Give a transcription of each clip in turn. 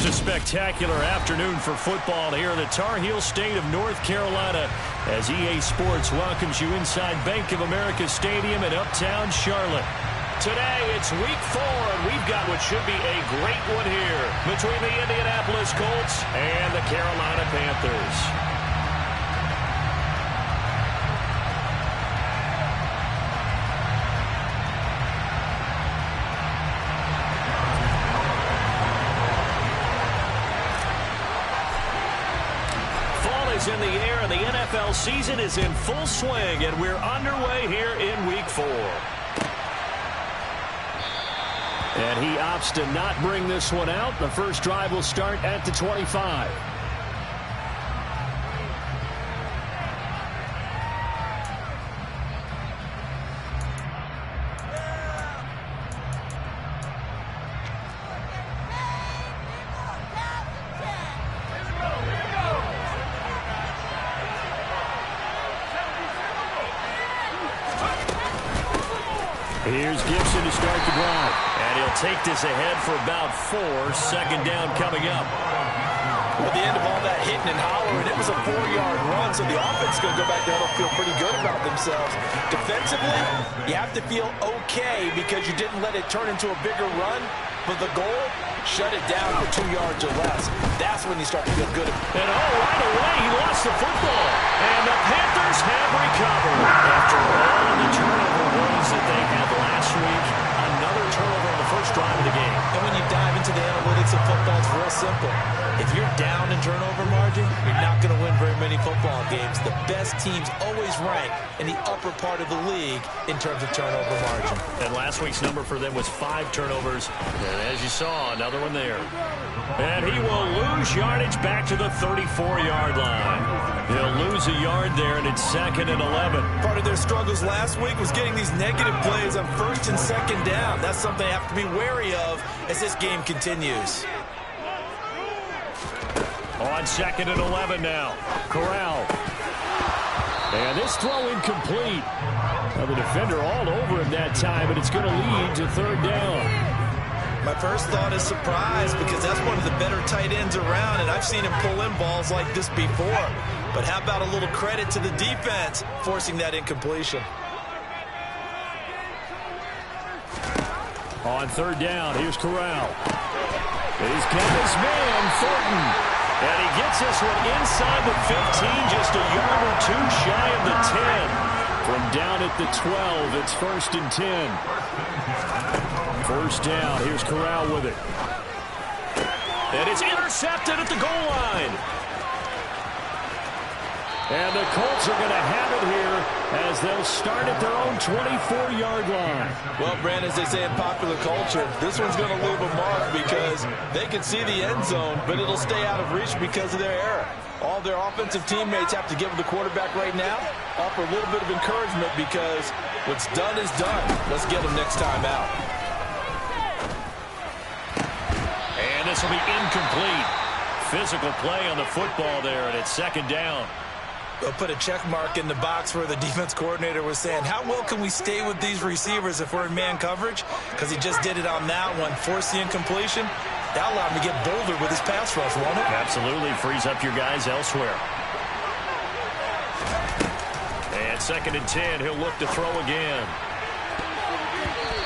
Just a spectacular afternoon for football here in the Tar Heel state of North Carolina as EA Sports welcomes you inside Bank of America Stadium in uptown Charlotte. Today, it's week 4, and we've got what should be a great one here between the Indianapolis Colts and the Carolina Panthers. In the air, and the NFL season is in full swing, and we're underway here in week 4. And he opts to not bring this one out. The first drive will start at the 25. Here's Gibson to start the drive. And he'll take this ahead for about 4. Second down coming up. At the end of all that hitting and hollering, it was a 4-yard run, so the offense is going to go back there and feel pretty good about themselves. Defensively, you have to feel okay because you didn't let it turn into a bigger run, but the goal, shut it down for 2 yards or less. That's when you start to feel good. And right away, he lost the football. And the Panthers have recovered. After all of the turnover woes that they had last week, another turnover on the first drive of the game. And when you dive into the analytics of football, it's real simple. If you're down in turnover margin, you're not going to win very many football games. The best teams always rank in the upper part of the league in terms of turnover margin. And last week's number for them was 5 turnovers. And as you saw, another one there. And he will lose yardage back to the 34-yard line. He'll lose a yard there, and it's 2nd and 11. Part of their struggles last week was getting these negative plays on 1st and 2nd down. That's something they have to be wary of as this game continues. On 2nd and 11 now. Corral. And this throw incomplete. Now the defender all over him that time, but it's going to lead to 3rd down. My first thought is surprise because that's one of the better tight ends around, and I've seen him pull in balls like this before. But how about a little credit to the defense forcing that incompletion? On 3rd down, here's Corral. He's got his man, Thornton. And he gets this one inside the 15, just a yard or 2 shy of the 10. From down at the 12, it's 1st and 10. 1st down, here's Corral with it. And it's intercepted at the goal line. And the Colts are going to have it here as they'll start at their own 24-yard line. Well, Brandon, as they say in popular culture, this one's going to leave a mark because they can see the end zone, but it'll stay out of reach because of their error. All their offensive teammates have to give the quarterback right now, offer a little bit of encouragement because what's done is done. Let's get them next time out. And this will be incomplete. Physical play on the football there, and it's 2nd down. They'll put a check mark in the box where the defense coordinator was saying, how well can we stay with these receivers if we're in man coverage? Because he just did it on that one, forced the incompletion. That allowed him to get bolder with his pass rush, won't it? Absolutely. Frees up your guys elsewhere. And 2nd and 10, he'll look to throw again.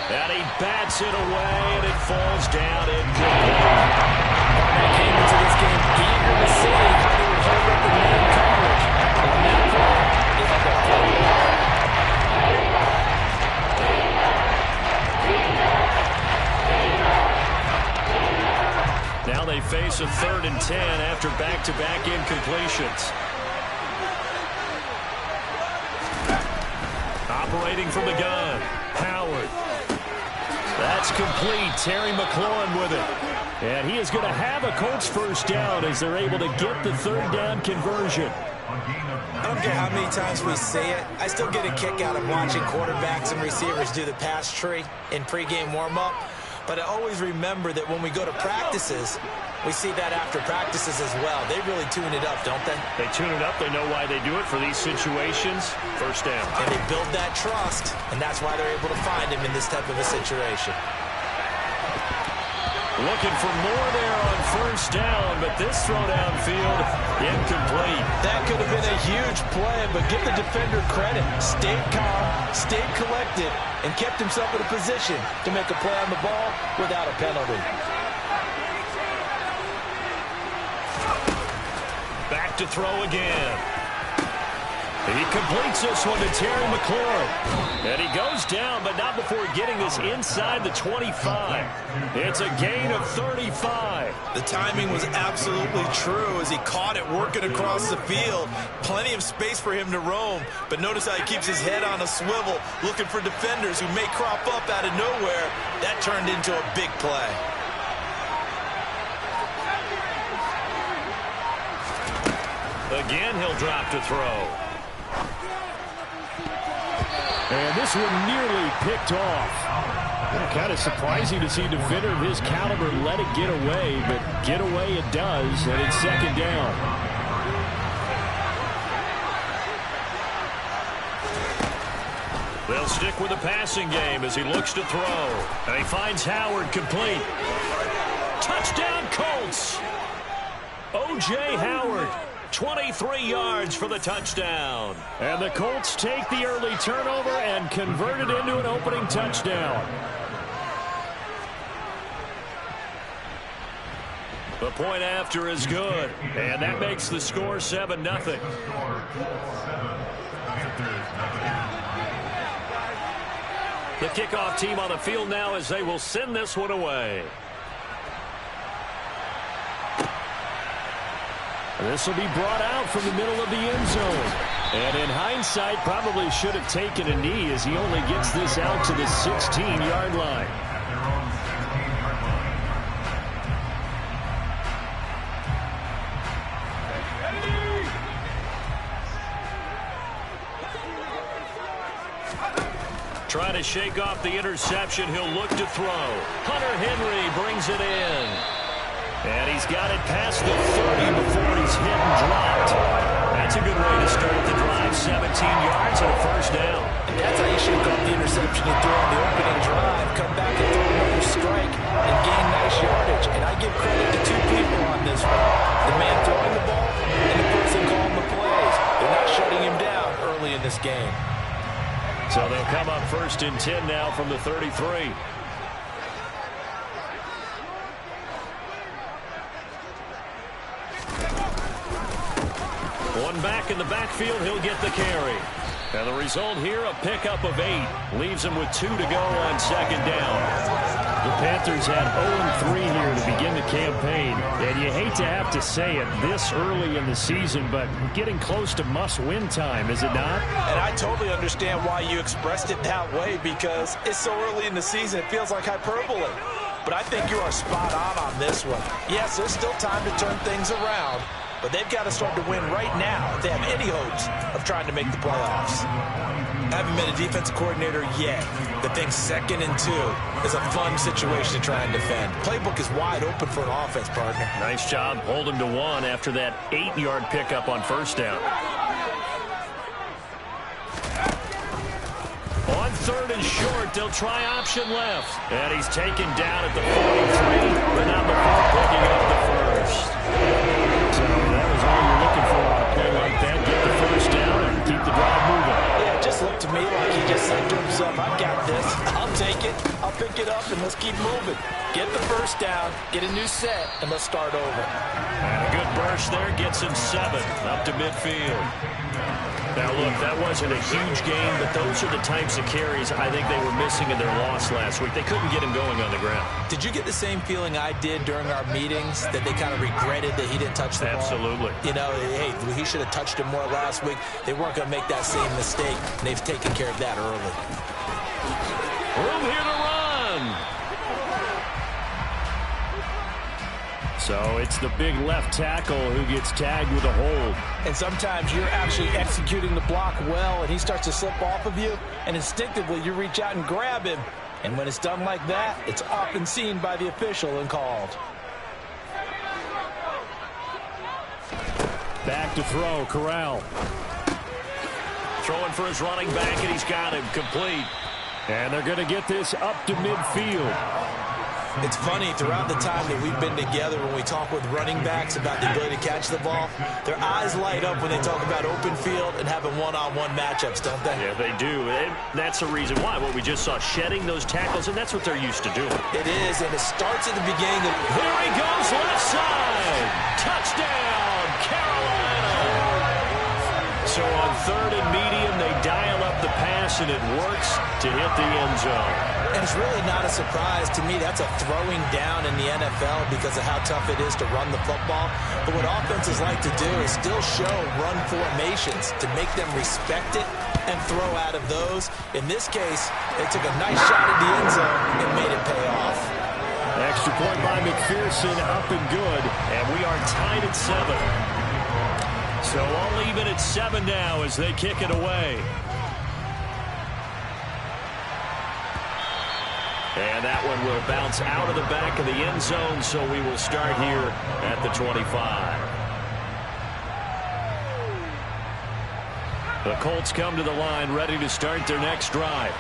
And he bats it away, and it falls down incomplete. They came into this game eager to see how they would hold up in man coverage. On that play, they held up pretty well. Now they face a 3rd and 10 after back-to-back incompletions. Operating from the gun, Howard. That's complete. Terry McLaurin with it. And he is going to have a Colts 1st down as they're able to get the 3rd down conversion. I don't care how many times we say it. I still get a kick out of watching quarterbacks and receivers do the pass tree in pregame warm-up. But I always remember that when we go to practices, we see that after practices as well. They really tune it up, don't they? They tune it up. They know why they do it for these situations. 1st down. And they build that trust, and that's why they're able to find him in this type of a situation. Looking for more there on first down, but this throw downfield incomplete. That could have been a huge play, but give the defender credit. Stayed calm, stayed collected, and kept himself in a position to make a play on the ball without a penalty. Back to throw again. He completes this one to Terry McLaurin. And he goes down, but not before getting this inside the 25. It's a gain of 35. The timing was absolutely true as he caught it working across the field. Plenty of space for him to roam, but notice how he keeps his head on a swivel, looking for defenders who may crop up out of nowhere. That turned into a big play. Again, he'll drop to throw. And this one nearly picked off. Kind of surprising to see a defender of his caliber let it get away, but get away it does, and it's second down. They'll stick with the passing game as he looks to throw. And he finds Howard complete. Touchdown, Colts! O.J. Howard. 23 yards for the touchdown. And the Colts take the early turnover and convert it into an opening touchdown. The point after is good, and that makes the score 7-0. The kickoff team on the field now as they will send this one away. This will be brought out from the middle of the end zone. And in hindsight, probably should have taken a knee as he only gets this out to the 16-yard line. Trying to shake off the interception, he'll look to throw. Hunter Henry brings it in. And he's got it past the 30 before he's hit and dropped. That's a good way to start the drive. 17 yards and a first down. And that's how you shake off the interception you throw on the opening drive. Come back and throw another strike and gain nice yardage. And I give credit to two people on this one. The man throwing the ball and the person calling the plays. They're not shutting him down early in this game. So they'll come up first and 10 now from the 33. One back in the backfield, he'll get the carry. And the result here, a pickup of 8. Leaves him with 2 to go on second down. The Panthers had 0-3 here to begin the campaign. And you hate to have to say it this early in the season, but getting close to must-win time, is it not? And I totally understand why you expressed it that way, because it's so early in the season, it feels like hyperbole. But I think you are spot on this one. Yes, there's still time to turn things around, but they've got to start to win right now if they have any hopes of trying to make the playoffs. I haven't been a defensive coordinator yet, but think 2nd and 2 is a fun situation to try and defend. Playbook is wide open for an offense, partner. Nice job holding to 1 after that 8-yard pickup on first down. On 3rd and short, they'll try option left. And he's taken down at the 43, but not before picking up the first. So that was all you're looking for on a play like that. Get the first down and keep the drive moving. Yeah, it just looked to me like he just said to himself, I've got this. I'll take it. I'll pick it up, and let's keep moving. Get the first down, get a new set, and let's start over. And a good burst there gets him 7 up to midfield. Now, look, that wasn't a huge game, but those are the types of carries I think they were missing in their loss last week. They couldn't get him going on the ground. Did you get the same feeling I did during our meetings, that they kind of regretted that he didn't touch the ball? Absolutely. You know, hey, he should have touched him more last week. They weren't going to make that same mistake, and they've taken care of that early. Room here to run. So it's the big left tackle who gets tagged with a hold. And sometimes you're actually executing the block well, and he starts to slip off of you, and instinctively you reach out and grab him. And when it's done like that, it's often seen by the official and called. Back to throw, Corral. Throwing for his running back, and he's got him complete. And they're going to get this up to midfield. It's funny, throughout the time that we've been together, when we talk with running backs about the ability to catch the ball, their eyes light up when they talk about open field and having one-on-one matchups, don't they? Yeah, they do. And that's the reason why. What we just saw, shedding those tackles, and that's what they're used to doing. It is, and it starts at the beginning. Here he goes, left side. Touchdown, Carolina. So on third and medium, they dial up the pass, and it works to hit the end zone. And it's really not a surprise to me. That's a throwing down in the NFL because of how tough it is to run the football. But what offenses like to do is still show run formations to make them respect it and throw out of those. In this case, they took a nice shot at the end zone and made it pay off. Extra point by McPherson, up and good. And we are tied at 7. So all even at 7 now as they kick it away. And that one will bounce out of the back of the end zone, so we will start here at the 25. The Colts come to the line, ready to start their next drive.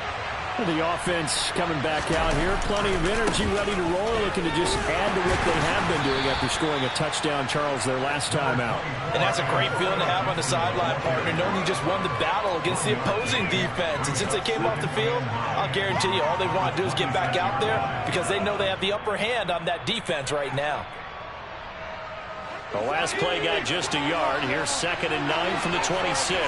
The offense coming back out here. Plenty of energy, ready to roll, looking to just add to what they have been doing after scoring a touchdown, Charles, their last time out. And that's a great feeling to have on the sideline, partner, knowing you just won the battle against the opposing defense. And since they came off the field, I'll guarantee you all they want to do is get back out there because they know they have the upper hand on that defense right now. The last play got just a yard. Here's 2nd and 9 from the 26.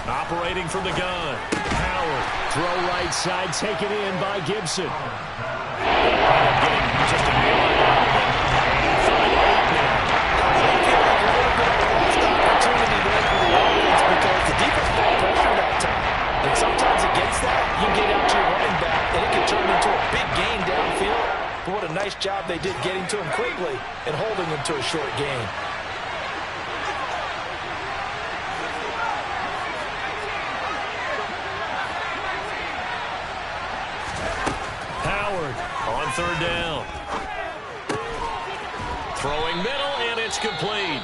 Operating from the gun. Howard. Throw right side. Taken in by Gibson. Getting just a yard out of it. Third and 8 now. Opportunity there for the offense because the defense got pressure that time. And sometimes against that, you can get out to your running back, and it can turn into a big gain downfield. But what a nice job they did getting to him quickly and holding him to a short gain. On third down. Throwing middle, and it's complete.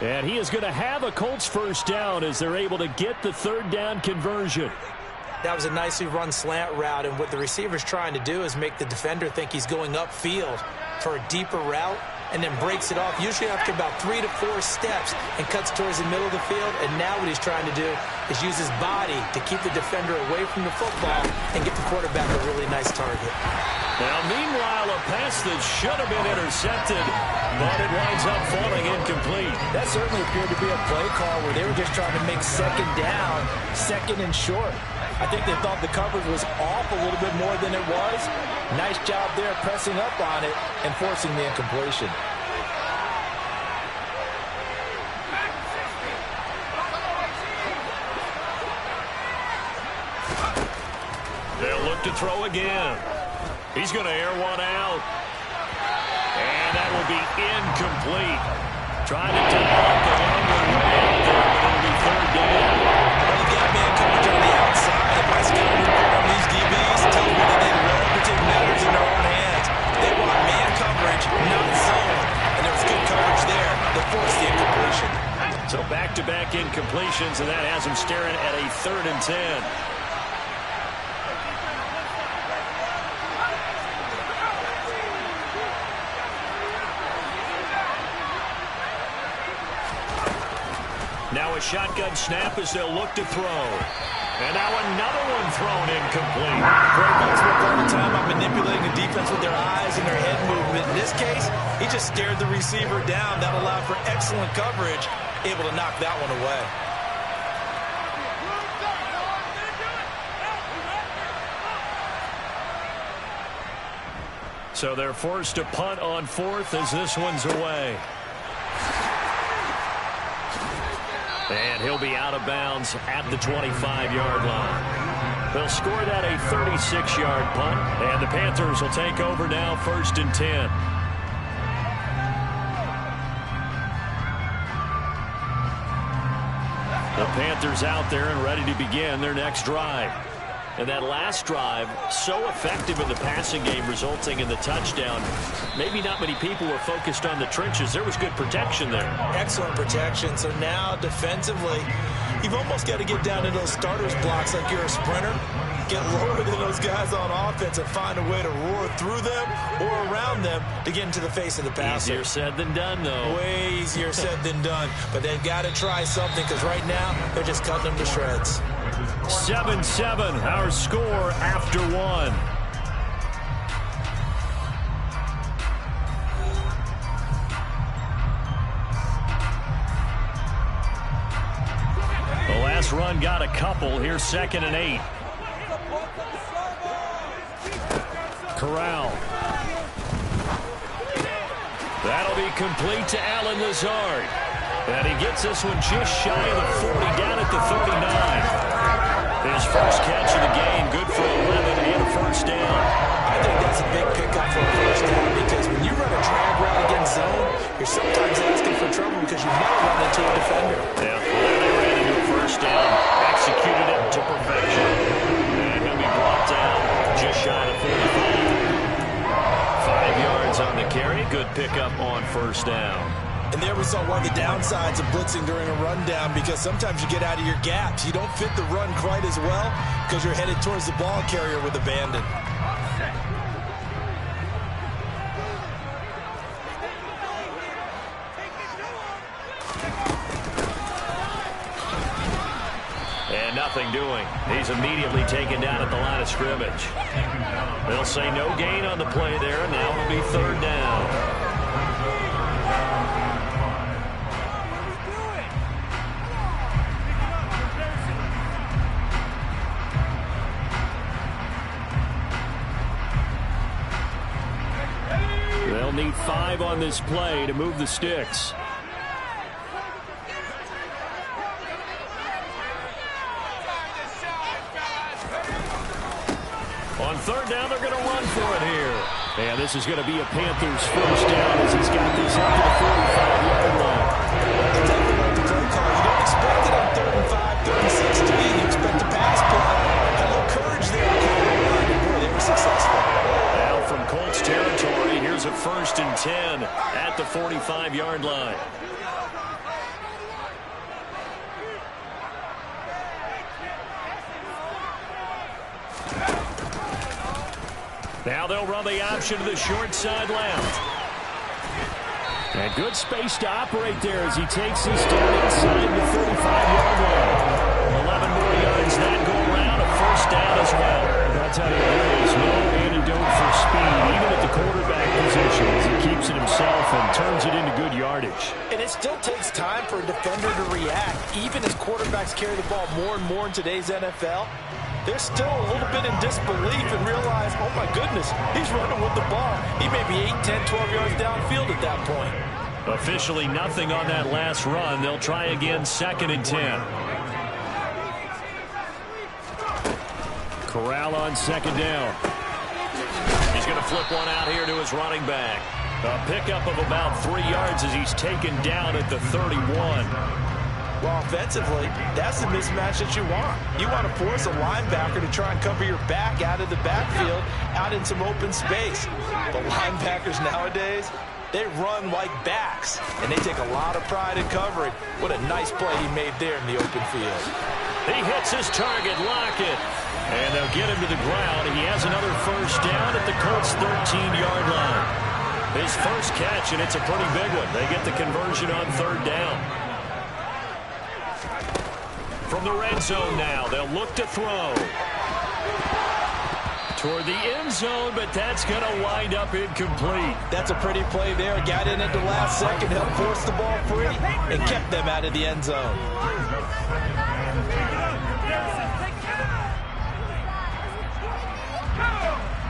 And he is going to have a Colts first down as they're able to get the third down conversion. That was a nicely run slant route, and what the receiver's trying to do is make the defender think he's going upfield for a deeper route and then breaks it off, usually after about 3 to 4 steps, and cuts towards the middle of the field. And now what he's trying to do is use his body to keep the defender away from the football and get the quarterback a really nice target. Now, meanwhile, a pass that should have been intercepted, but it winds up falling incomplete. That certainly appeared to be a play call where they were just trying to make second down, second and short. I think they thought the coverage was off a little bit more than it was. Nice job there pressing up on it and forcing the incompletion. They'll look to throw again. He's going to air one out. And that will be incomplete. Trying to dial up the longer way out there, but it'll be third down. Well, the gap man coverage on the outside. The press coverage report on these DBs tells me that they love to take matters in their own hands. They want man coverage, not zone. And there was good coverage there that forced the incompletion. So back-to-back incompletions, and that has him staring at a 3rd and 10. Now a shotgun snap as they'll look to throw. And now another one thrown incomplete. Quarterbacks work all the time on manipulating the defense with their eyes and their head movement. In this case, he just stared the receiver down. That allowed for excellent coverage, able to knock that one away. So they're forced to punt on 4th as this one's away. And he'll be out of bounds at the 25-yard line. They'll score that a 36-yard punt, and the Panthers will take over now 1st and 10. The Panthers out there and ready to begin their next drive. And that last drive, so effective in the passing game, resulting in the touchdown. Maybe not many people were focused on the trenches. There was good protection there. Excellent protection. So now, defensively, you've almost got to get down into those starters blocks like you're a sprinter. Get lower than those guys on offense and find a way to roar through them or around them to get into the face of the passer. Easier said than done, though. Way easier said than done. But they've got to try something because right now they're just cutting them to shreds. 7-7, our score after one. The last run got a couple. Here's 2nd and 8. Corral. That'll be complete to Allen Lazard. And he gets this one just shy of the 40, down at the 39. His first catch of the game, good for 11 and a first down. I think that's a big pickup for a first down because when you run a drag route against zone, you're sometimes asking for trouble because you've never run into a defender. Yeah, well, they ran into a first down, executed it to perfection. And he'll be brought down just shy of 45. 5 yards on the carry, good pickup on first down. And there we saw one of the downsides of blitzing during a rundown because sometimes you get out of your gaps. You don't fit the run quite as well because you're headed towards the ball carrier with abandon. And nothing doing. He's immediately taken down at the line of scrimmage. They'll say no gain on the play there. Now it'll be 3rd down. They'll need 5 on this play to move the sticks. On 3rd down, they're going to run for it here. And this is going to be a Panthers first down as he's got this up to the 45-yard line. That's exactly like the play call. You don't expect it on 3rd and 5, 3rd and 16. You expect a pass play. A little courage there to call the run. And boy, they were successful. Now from Colts territory, here's a 1st and 10 at the 45-yard line. Now they'll run the option to the short side left. And good space to operate there as he takes this down inside the 35-yard line. 11 more yards that go around, a first down as well. That's how there is no antidote for speed, even at the quarterback position, as he keeps it himself and turns it into good yardage. And it still takes time for a defender to react, even as quarterbacks carry the ball more and more in today's NFL. They're still a little bit in disbelief and realize, oh my goodness, he's running with the ball. He may be 8, 10, 12 yards downfield at that point. Officially nothing on that last run. They'll try again, 2nd and 10. Corral on 2nd down. He's going to flip one out here to his running back. A pickup of about 3 yards as he's taken down at the 31. Well, offensively, that's the mismatch that you want. You want to force a linebacker to try and cover your back out of the backfield, out in some open space. The linebackers nowadays, they run like backs, and they take a lot of pride in covering. What a nice play he made there in the open field. He hits his target, Lockett, and they'll get him to the ground. He has another first down at the Colts' 13-yard line. His first catch, and it's a pretty big one. They get the conversion on 3rd down. From the red zone now, they'll look to throw. Toward the end zone, but that's going to wind up incomplete. That's a pretty play there. Got in at the last second, helped force the ball free, and kept them out of the end zone.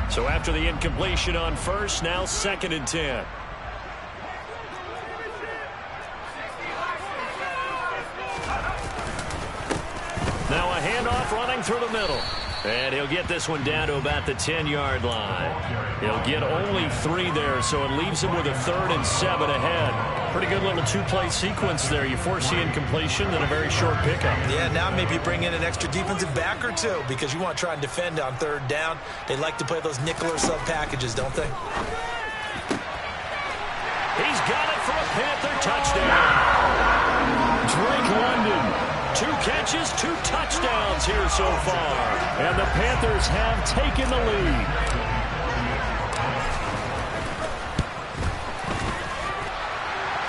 So after the incompletion on first, now 2nd and 10. Now a handoff running through the middle. And he'll get this one down to about the 10-yard line. He'll get only 3 there, so it leaves him with a 3rd and 7 ahead. Pretty good little 2-play sequence there. You foresee incompletion, then a very short pickup. Yeah, now maybe bring in an extra defensive back or 2 because you want to try and defend on 3rd down. They like to play those nickel or sub packages, don't they? He's got it for a Panther touchdown. Drake London. 2 catches, 2 touchdowns here so far. And the Panthers have taken the lead.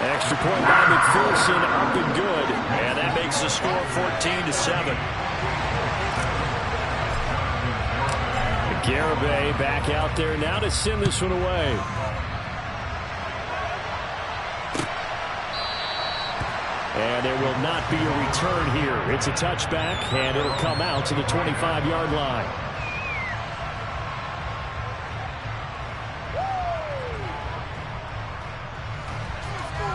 Extra point by McPherson, up and good. And that makes the score 14-7. Garibay back out there now to send this one away. And there will not be a return here. It's a touchback, and it'll come out to the 25-yard line.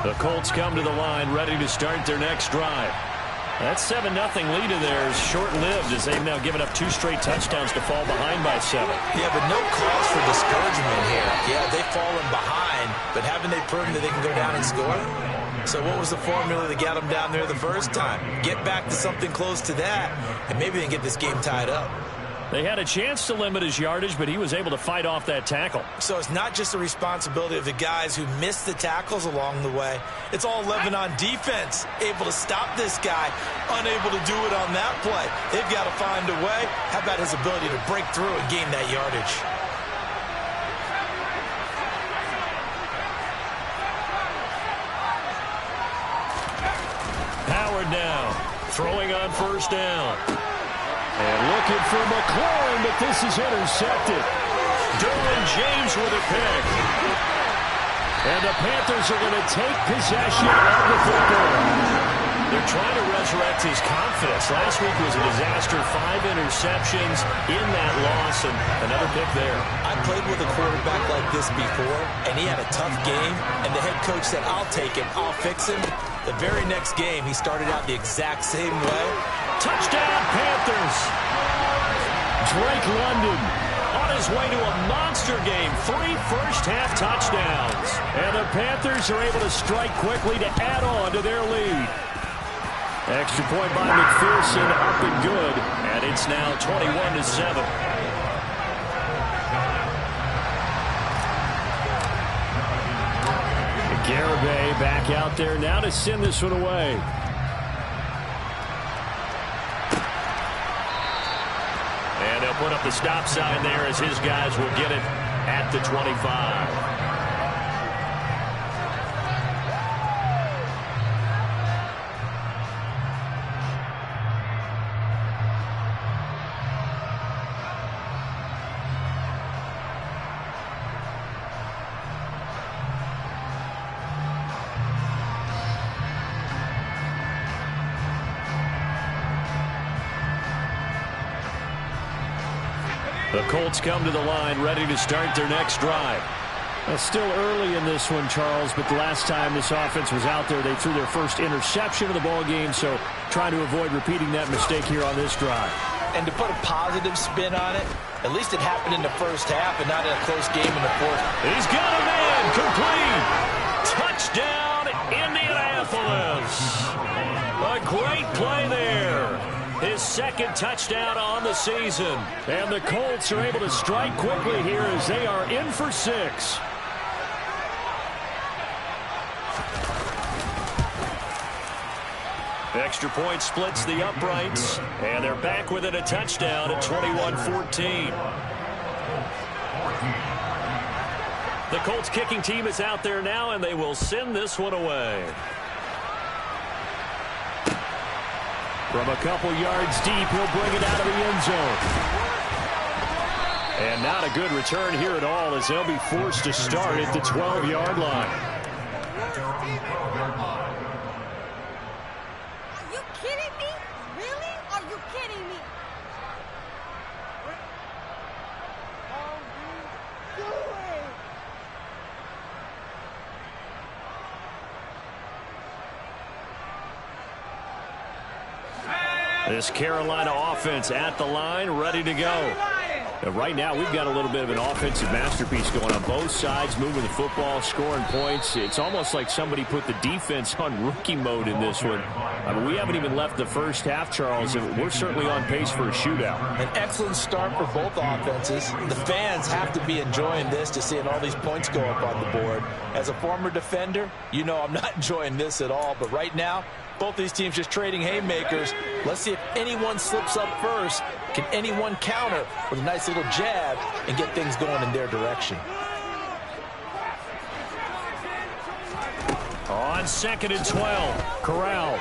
The Colts come to the line, ready to start their next drive. That 7-0 lead of theirs short-lived as they've now given up 2 straight touchdowns to fall behind by 7. Yeah, but no cause for discouragement here. Yeah, they've fallen behind, but haven't they proven that they can go down and score? So what was the formula that got them down there the first time? Get back to something close to that, and maybe they can get this game tied up. They had a chance to limit his yardage, but he was able to fight off that tackle. So it's not just the responsibility of the guys who missed the tackles along the way. It's all Lebanon defense, able to stop this guy, unable to do it on that play. They've got to find a way. How about his ability to break through and gain that yardage? Howard now, throwing on 1st down. And looking for McLaurin, but this is intercepted. Derwin James with a pick. And the Panthers are going to take possession of the football. They're trying to resurrect his confidence. Last week was a disaster. 5 interceptions in that loss, and another pick there. I played with a quarterback like this before, and he had a tough game, and the head coach said, I'll take him, I'll fix him. The very next game, he started out the exact same way. Touchdown, Panthers! Drake London on his way to a monster game. 3 first-half touchdowns. And the Panthers are able to strike quickly to add on to their lead. Extra point by McPherson, up and good. And it's now 21-7. Garibay back out there now to send this one away. And they'll put up the stop sign there as his guys will get it at the 25. The Colts come to the line, ready to start their next drive. It's still early in this one, Charles, but the last time this offense was out there, they threw their first interception of the ball game, so trying to avoid repeating that mistake here on this drive. And to put a positive spin on it, at least it happened in the first half and not in a close game in the fourth. He's got a man, complete. Touchdown, Indianapolis. A great play there. His 2nd touchdown on the season. And the Colts are able to strike quickly here as they are in for 6. Extra point splits the uprights. And they're back within a touchdown at 21-14. The Colts kicking team is out there now, and they will send this one away. From a couple yards deep, he'll bring it out of the end zone. And not a good return here at all as they'll be forced to start at the 12-yard line. Are you kidding me? Really? Are you kidding me? How do you do it? This Carolina offense at the line, ready to go. Right now, we've got a little bit of an offensive masterpiece going on both sides, moving the football, scoring points. It's almost like somebody put the defense on rookie mode in this one. I mean, we haven't even left the first half, Charles, and we're certainly on pace for a shootout. An excellent start for both offenses. The fans have to be enjoying this to seeing all these points go up on the board. As a former defender, you know I'm not enjoying this at all, but right now, both these teams just trading haymakers. Let's see if anyone slips up first. Can anyone counter with a nice little jab and get things going in their direction? On 2nd and 12, Corral.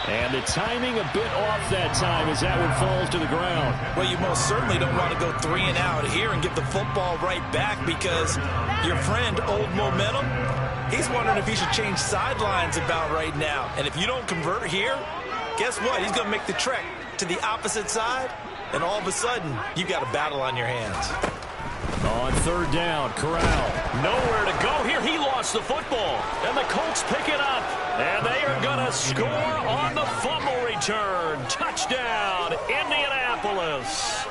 And the timing a bit off that time as that one falls to the ground. Well, you most certainly don't want to go 3 and out here and give the football right back because your friend, Old Momentum, he's wondering if he should change sidelines about right now. And if you don't convert here, guess what? He's going to make the trek to the opposite side, and all of a sudden, you've got a battle on your hands. On 3rd down, Corral. Nowhere to go here. He lost the football. And the Colts pick it up. And they are going to score on the fumble return. Touchdown, Indianapolis.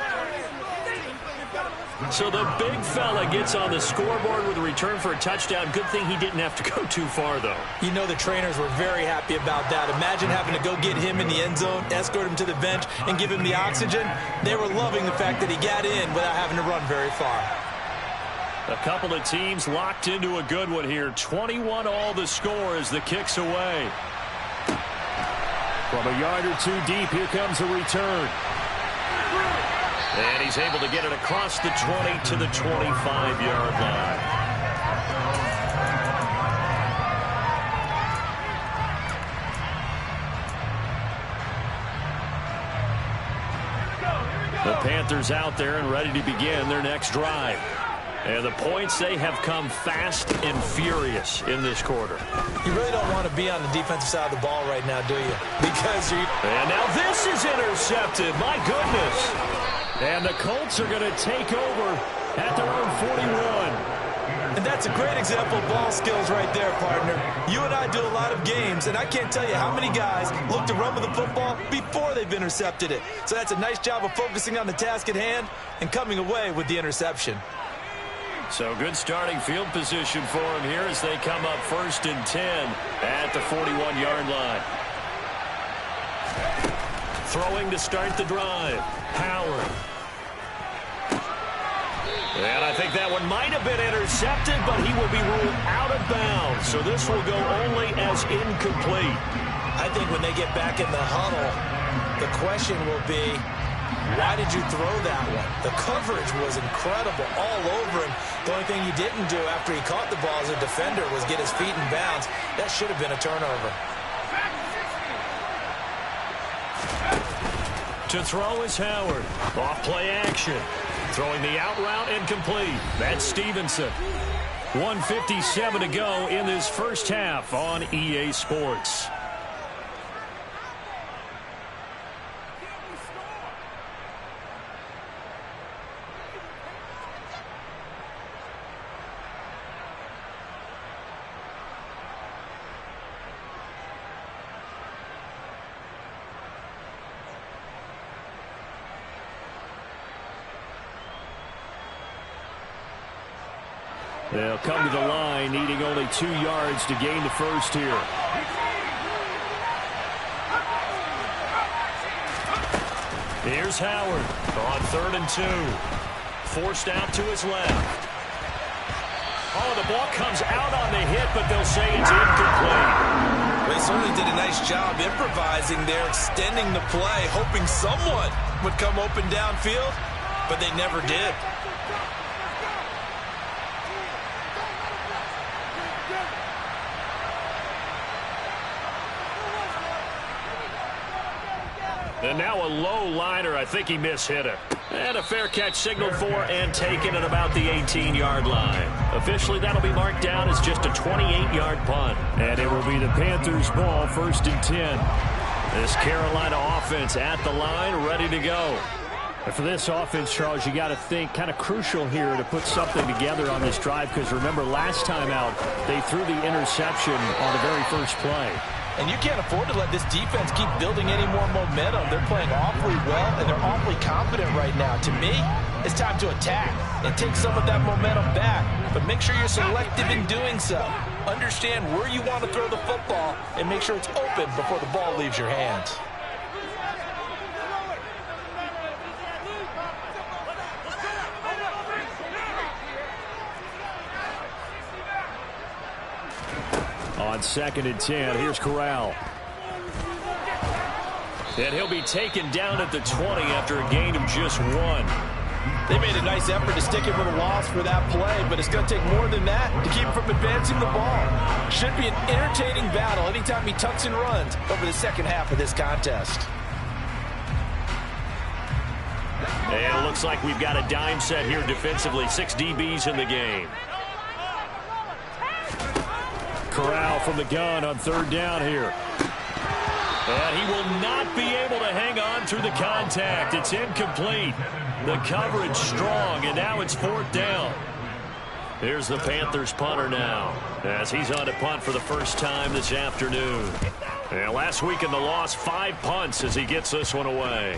So the big fella gets on the scoreboard with a return for a touchdown. Good thing he didn't have to go too far, though. You know the trainers were very happy about that. Imagine having to go get him in the end zone, escort him to the bench, and give him the oxygen. They were loving the fact that he got in without having to run very far. A couple of teams locked into a good one here. 21 all the score as the kick's away. From a yard or two deep, here comes a return. And he's able to get it across the 20 to the 25-yard line. The Panthers out there and ready to begin their next drive. And the points, they have come fast and furious in this quarter. You really don't want to be on the defensive side of the ball right now, do you? Because you... And now this is intercepted. My goodness. And the Colts are going to take over at their own 41. And that's a great example of ball skills right there, partner. You and I do a lot of games, and I can't tell you how many guys look to run with the football before they've intercepted it. So that's a nice job of focusing on the task at hand and coming away with the interception. So good starting field position for them here as they come up 1st and 10 at the 41-yard line. Throwing to start the drive. Howard. And I think that one might have been intercepted, but he will be ruled out of bounds. So this will go only as incomplete. I think when they get back in the huddle, the question will be, why did you throw that one? The coverage was incredible all over him. The only thing he didn't do after he caught the ball as a defender was get his feet in bounds. That should have been a turnover. To throw is Howard. Off play action. Throwing the out route incomplete. That's Stevenson. 1:57 to go in this first half on EA Sports. They'll come to the line, needing only 2 yards to gain the first here. Here's Howard on 3rd and 2. Forced out to his left. Oh, the ball comes out on the hit, but they'll say it's incomplete. They certainly did a nice job improvising there, extending the play, hoping someone would come open downfield, but they never did. And now a low liner. I think he mishit it. And a fair catch signaled for and taken at about the 18-yard line. Officially, that'll be marked down as just a 28-yard punt. And it will be the Panthers' ball, 1st and 10. This Carolina offense at the line, ready to go. And for this offense, Charles, you got to think kind of crucial here to put something together on this drive, because remember last time out, they threw the interception on the very first play. And you can't afford to let this defense keep building any more momentum. They're playing awfully well, and they're awfully confident right now. To me, it's time to attack and take some of that momentum back. But make sure you're selective in doing so. Understand where you want to throw the football and make sure it's open before the ball leaves your hands. On 2nd and 10, here's Corral. And he'll be taken down at the 20 after a gain of just 1. They made a nice effort to stick him with a loss for that play, but it's going to take more than that to keep him from advancing the ball. Should be an entertaining battle anytime he tucks and runs over the second half of this contest. And it looks like we've got a dime set here defensively. 6 DBs in the game. Corral from the gun on 3rd down here. And he will not be able to hang on through the contact. It's incomplete. The coverage strong, and now it's 4th down. Here's the Panthers punter now, as he's on to punt for the first time this afternoon. And last week in the loss, 5 punts as he gets this one away.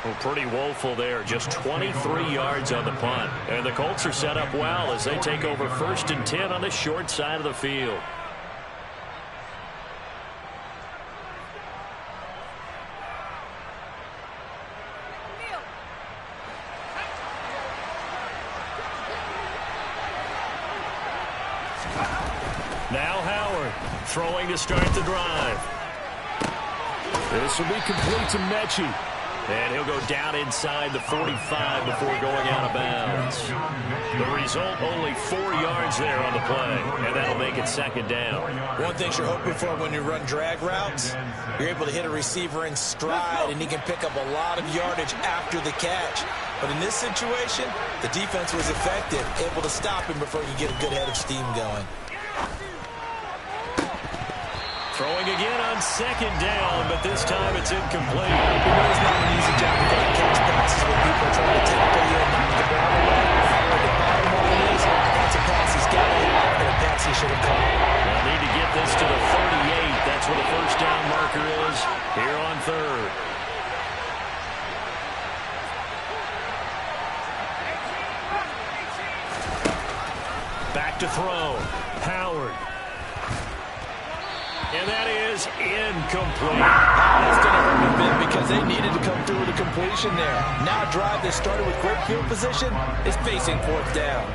Well, pretty woeful there. Just 23 yards on the punt. And the Colts are set up well as they take over 1st and 10 on the short side of the field. Now Howard throwing to start the drive. This will be complete to Mechie. And he'll go down inside the 45 before going out of bounds. The result, only 4 yards there on the play, and that'll make it 2nd down. One thing you're hoping for when you run drag routes, you're able to hit a receiver in stride, and he can pick up a lot of yardage after the catch. But in this situation, the defense was effective, able to stop him before you get a good head of steam going. Throwing again on 2nd down, but this time it's incomplete. You know it's not an easy job to catch passes when people are trying to tackle you and knock the ball away. But the bottom line is, that's a pass he's got to hit, and a pass he should have caught. They'll need to get this to the 38. That's where the 1st down marker is here on 3rd. Back to throw. Howard. And that is incomplete. That's going to hurt a bit because they needed to come through with a completion there. Now a drive that started with great field position is facing 4th down.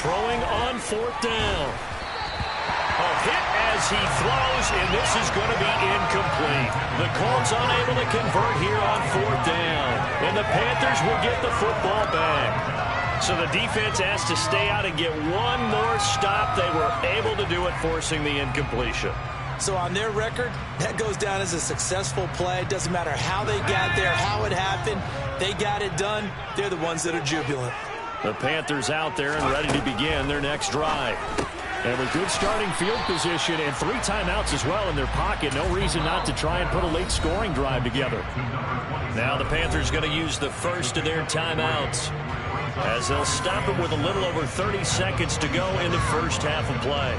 Throwing on 4th down. A hit as he throws, and this is going to be incomplete. The Colts unable to convert here on 4th down. And the Panthers will get the football back. So the defense has to stay out and get one more stop. They were able to do it, forcing the incompletion. So on their record, that goes down as a successful play. It doesn't matter how they got there, how it happened. They got it done. They're the ones that are jubilant. The Panthers out there and ready to begin their next drive. And with good starting field position and 3 timeouts as well in their pocket, no reason not to try and put a late scoring drive together. Now the Panthers going to use the first of their timeouts, as they'll stop it with a little over 30 seconds to go in the first half of play.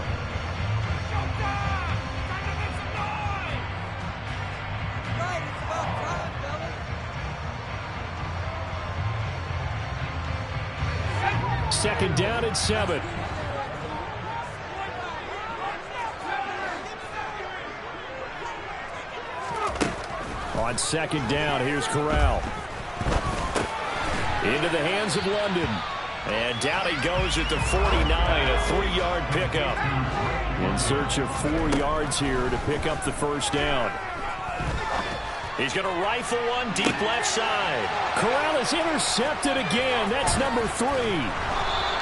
Second down and 7. On 2nd down, here's Corral. Into the hands of London. And down he goes at the 49, a 3-yard pickup. In search of 4 yards here to pick up the first down. He's going to rifle one deep left side. Corral is intercepted again. That's number 3.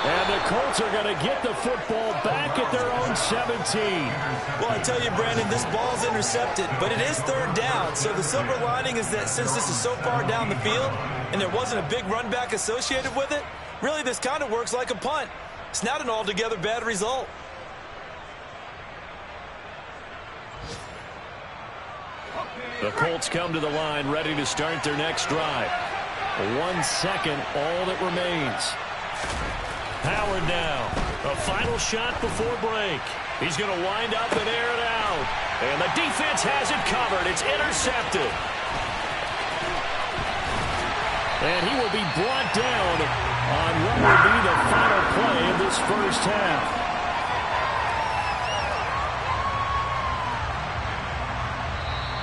And the Colts are going to get the football back at their own 17. Well, I tell you, Brandon, this ball's intercepted, but it is third down. So the silver lining is that since this is so far down the field and there wasn't a big run back associated with it, really this kind of works like a punt. It's not an altogether bad result. The Colts come to the line ready to start their next drive. 1 second, all that remains. Howard now. A final shot before break. He's going to wind up and air it out. And the defense has it covered. It's intercepted. And he will be brought down on what will be the final play of this first half.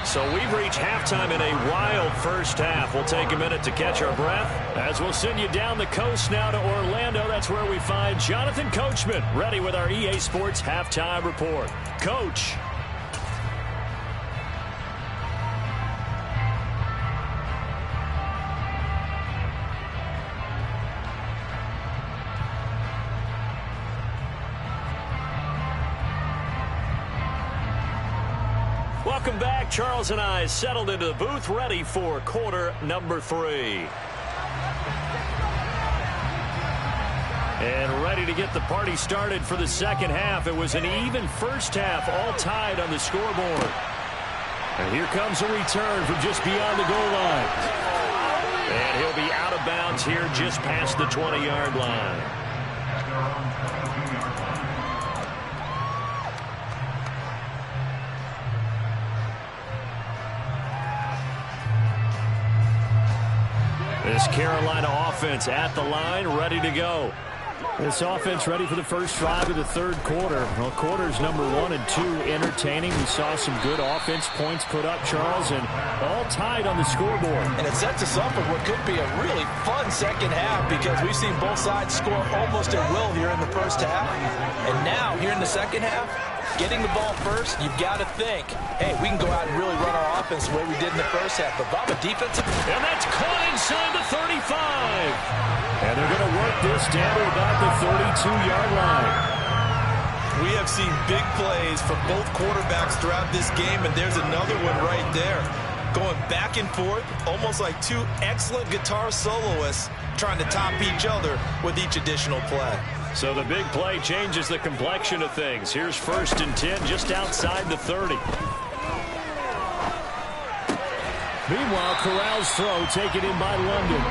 So we've reached halftime in a wild first half. We'll take a minute to catch our breath as we'll send you down the coast now to Orlando. That's where we find Jonathan Coachman ready with our EA Sports Halftime Report. Coach. Welcome back. Charles and I settled into the booth ready for quarter number 3. And ready to get the party started for the second half. It was an even first half, all tied on the scoreboard. And here comes a return from just beyond the goal line. And he'll be out of bounds here just past the 20-yard line. This Carolina offense at the line, ready to go. This offense ready for the first drive of the third quarter. Well, quarters number 1 and 2 entertaining. We saw some good offense points put up, Charles, and all tied on the scoreboard. And it sets us up for what could be a really fun second half because we've seen both sides score almost at will here in the first half. And now, here in the second half, getting the ball first, you've got to think, hey, we can go out and really run our offense the way we did in the first half. But Bob, a defensive... And that's caught inside the 35. And they're going to work this down to about the 32-yard line. We have seen big plays from both quarterbacks throughout this game, and there's another one right there. Going back and forth, almost like two excellent guitar soloists trying to top each other with each additional play. So the big play changes the complexion of things. Here's 1st and 10 just outside the 30. Meanwhile, Corral's throw taken in by London.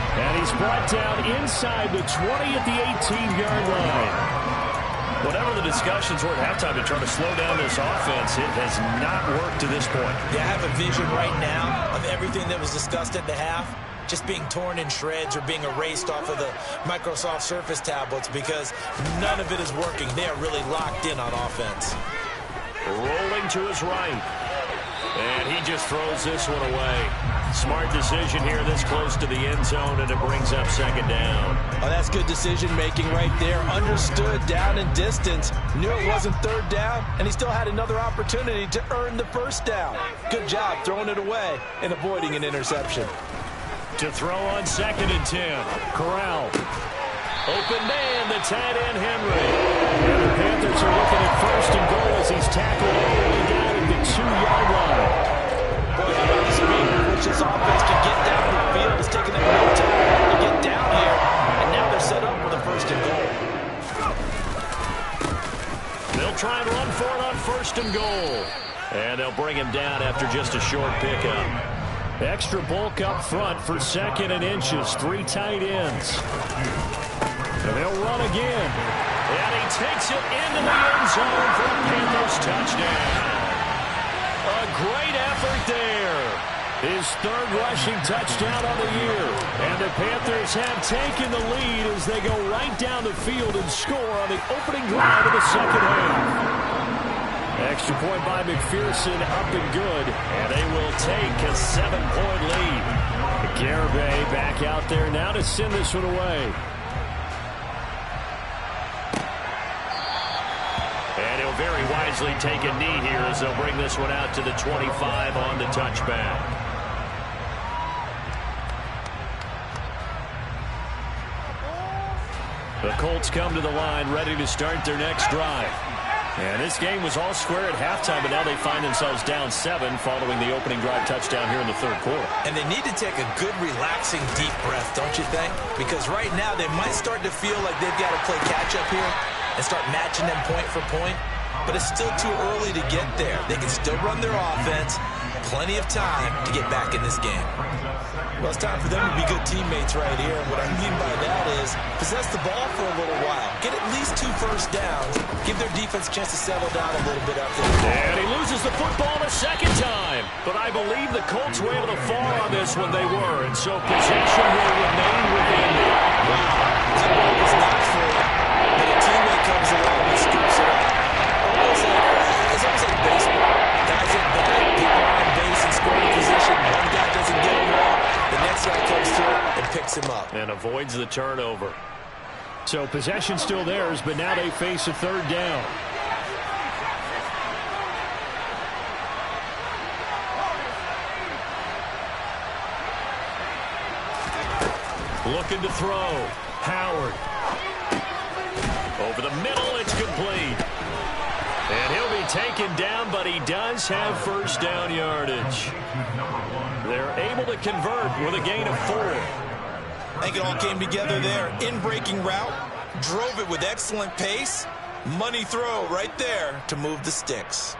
And he's brought down inside the 20 at the 18-yard line. Whatever the discussions were at halftime to try to slow down this offense, it has not worked to this point. Yeah, I have a vision right now of everything that was discussed at the half just being torn in shreds or being erased off of the Microsoft Surface tablets because none of it is working. They are really locked in on offense. Rolling to his right. And he just throws this one away. Smart decision here this close to the end zone, and it brings up second down. Oh, that's good decision-making right there. Understood down and distance. Knew it wasn't third down, and he still had another opportunity to earn the first down. Good job throwing it away and avoiding an interception. To throw on 2nd and 10. Corral. Open man, the tight end, Henry. And the Panthers are looking at 1st and goal as he's tackled all the way down at the 2-yard line. Boy, the speed with which this offense can get down the field is taking them no time to get down here. And now they're set up with a 1st and goal. They'll try and run for it on 1st and goal. And they'll bring him down after just a short pickup. Extra bulk up front for 2nd and inches. 3 tight ends. And they'll run again. And he takes it into the end zone for a Panthers touchdown. A great effort there. His 3rd rushing touchdown on the year. And the Panthers have taken the lead as they go right down the field and score on the opening drive of the second half. Extra point by McPherson, up and good. And they will take a 7-point lead. Garibay back out there now to send this one away. And he'll very wisely take a knee here as they'll bring this one out to the 25 on the touchback. The Colts come to the line ready to start their next drive. And this game was all square at halftime, but now they find themselves down 7 following the opening drive touchdown here in the third quarter. And they need to take a good, relaxing, deep breath, don't you think? Because right now they might start to feel like they've got to play catch-up here and start matching them point for point. But it's still too early to get there. They can still run their offense. Plenty of time to get back in this game. Well, it's time for them to be good teammates right here. And what I mean by that is possess the ball for a little while. Get at least 2 first downs. Give their defense a chance to settle down a little bit after that. And he loses the football a second time. But I believe the Colts were able to fall on this when they were. And so possession will remain within them. Wow. That ball was not free. But a teammate comes along and scoops it up. It's almost like baseball. Guys at bat, people are on base and scoring position. One guy doesn't get him wrong. The next guy comes through and picks him up. And avoids the turnover. So possession still theirs, but now they face a third down. Looking to throw. Howard. Over the middle, it's complete. And he'll be taken down, but he does have first down yardage. They're able to convert with a gain of 4. I think it all came together there. In-breaking route, drove it with excellent pace. Money throw right there to move the sticks.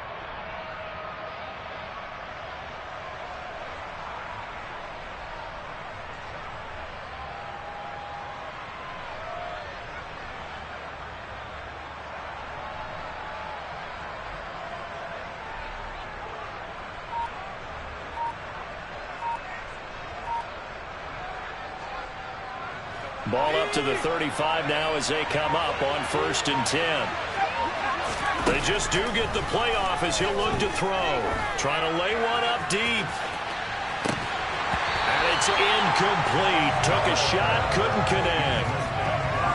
Ball up to the 35 now as they come up on 1st and 10. They just do get the playoff as he'll look to throw. Trying to lay one up deep. And it's incomplete. Took a shot, couldn't connect.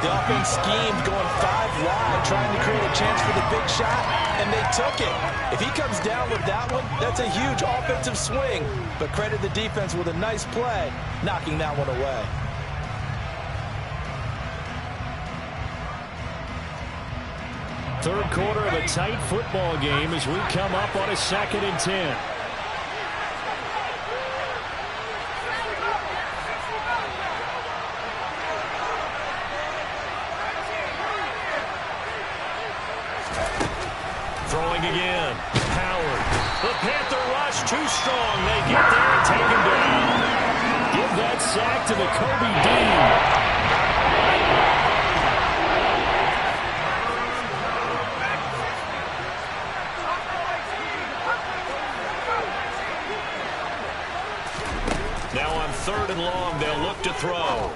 The offense schemed, going 5 wide, trying to create a chance for the big shot, and they took it. If he comes down with that one, that's a huge offensive swing. But credit the defense with a nice play, knocking that one away. Third quarter of a tight football game as we come up on a 2nd and 10. Throwing again. Howard. The Panther rush too strong. They get there and take him down. Give that sack to the Kobe Dean. Now on 3rd and long, they'll look to throw.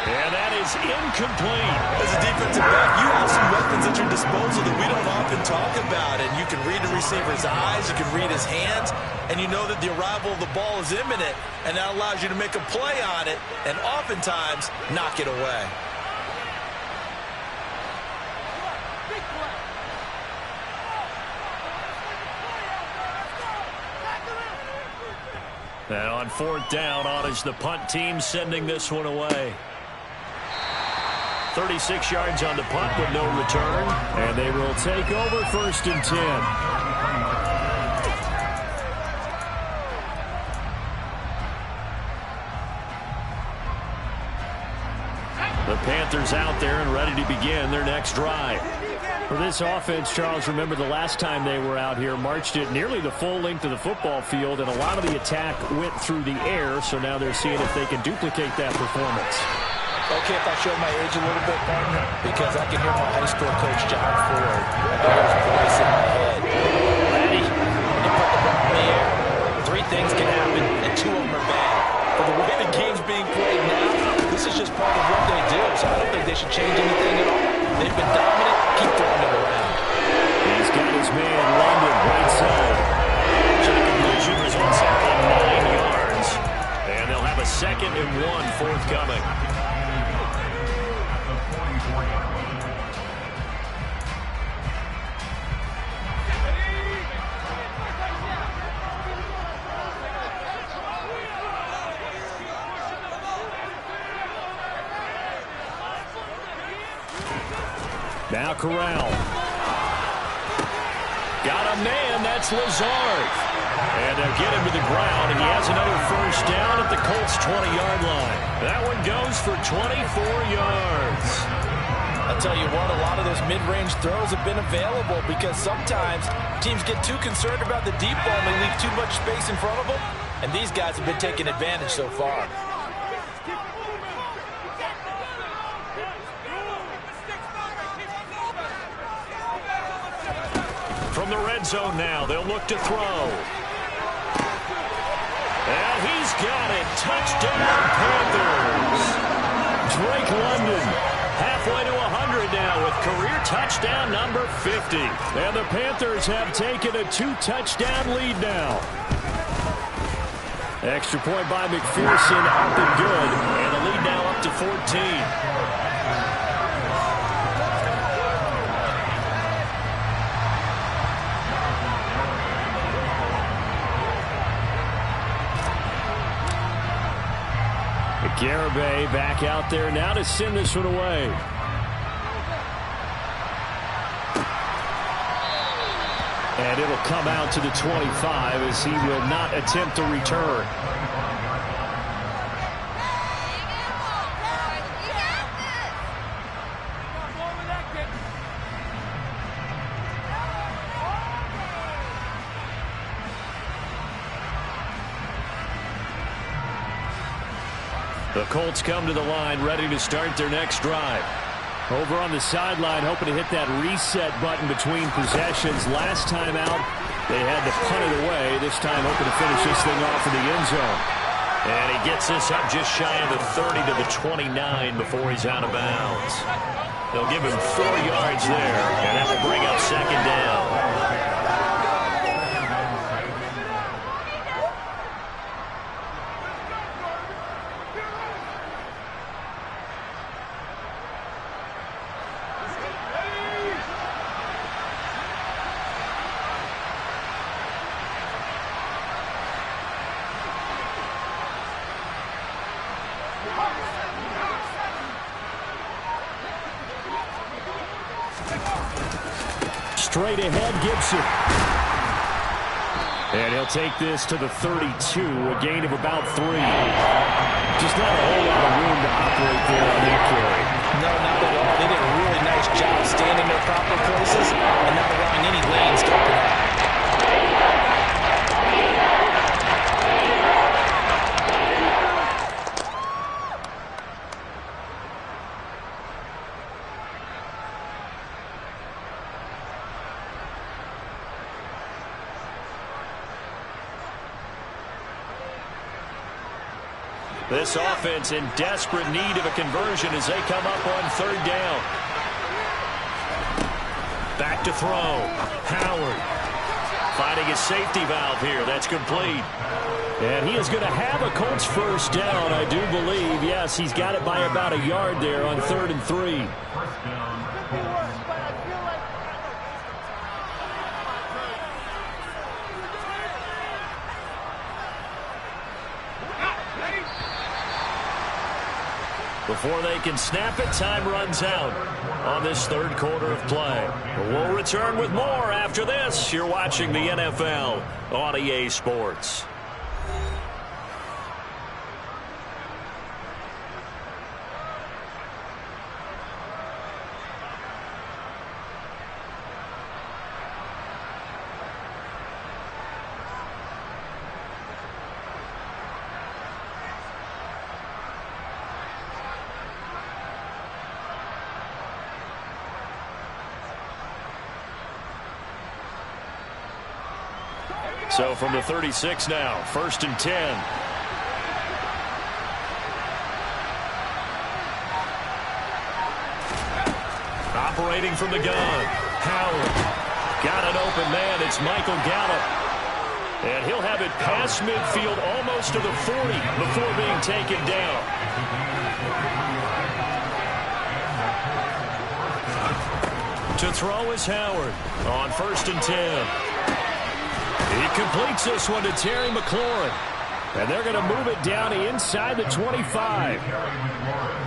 And that is incomplete. As a defensive back, you have some weapons at your disposal that we don't often talk about. And you can read the receiver's eyes, you can read his hands, and you know that the arrival of the ball is imminent. And that allows you to make a play on it and oftentimes knock it away. And on 4th down, on is the punt team sending this one away. 36 yards on the punt with no return. And they will take over 1st and 10. The Panthers out there and ready to begin their next drive. For this offense, Charles, remember the last time they were out here, marched it nearly the full length of the football field, and a lot of the attack went through the air, so now they're seeing if they can duplicate that performance. Okay, if I show my age a little bit, partner, because I can hear my high school coach, John Ford. I can hear his voice in my head. Ready? When you put the ball in the air, 3 things can happen, and 2 of them are bad. For the way the game's being played now, this is just part of what they do, so I don't think they should change anything at all. They've been dominant. Keep throwing it around. He's got his man London right side. Check completion results in 9 yards. And they'll have a 2nd and 1 forthcoming. Now Corral. Got a man, that's Lazard. And they'll get him to the ground, and he has another first down at the Colts' 20-yard line. That one goes for 24 yards. I'll tell you what, a lot of those mid-range throws have been available because sometimes teams get too concerned about the deep ball and they leave too much space in front of them, and these guys have been taking advantage so far. From the red zone now, they'll look to throw. And he's got it. Touchdown, Panthers. Drake London halfway to 100 now with career touchdown number 50. And the Panthers have taken a 2-touchdown lead now. Extra point by McPherson, up and good. And the lead now up to 14. Garibay back out there now to send this one away. And it'll come out to the 25 as he will not attempt to return. The Colts come to the line ready to start their next drive. Over on the sideline, hoping to hit that reset button between possessions. Last time out, they had to punt it away. This time, hoping to finish this thing off in the end zone. And he gets this up just shy of the 30 to the 29 before he's out of bounds. They'll give him 4 yards there, and that will bring up second down. Straight ahead, Gibson. And he'll take this to the 32, a gain of about 3. Just not a whole lot of room to operate there on that carry. No, not at all. They did a really nice job staying in their proper places and not allowing any lanes to open up. This offense in desperate need of a conversion as they come up on 3rd down. Back to throw. Howard finding his safety valve here. That's complete. And he is going to have a Colts first down, I do believe. Yes, he's got it by about a yard there on 3rd and 3. Before they can snap it, time runs out on this 3rd quarter of play. We'll return with more after this. You're watching the NFL on EA Sports. So from the 36 now, 1st and 10. Operating from the gun. Howard. Got an open man. It's Michael Gallup. And he'll have it past midfield almost to the 40 before being taken down. To throw is Howard on 1st and 10. He completes this one to Terry McLaurin. And they're going to move it down inside the 25.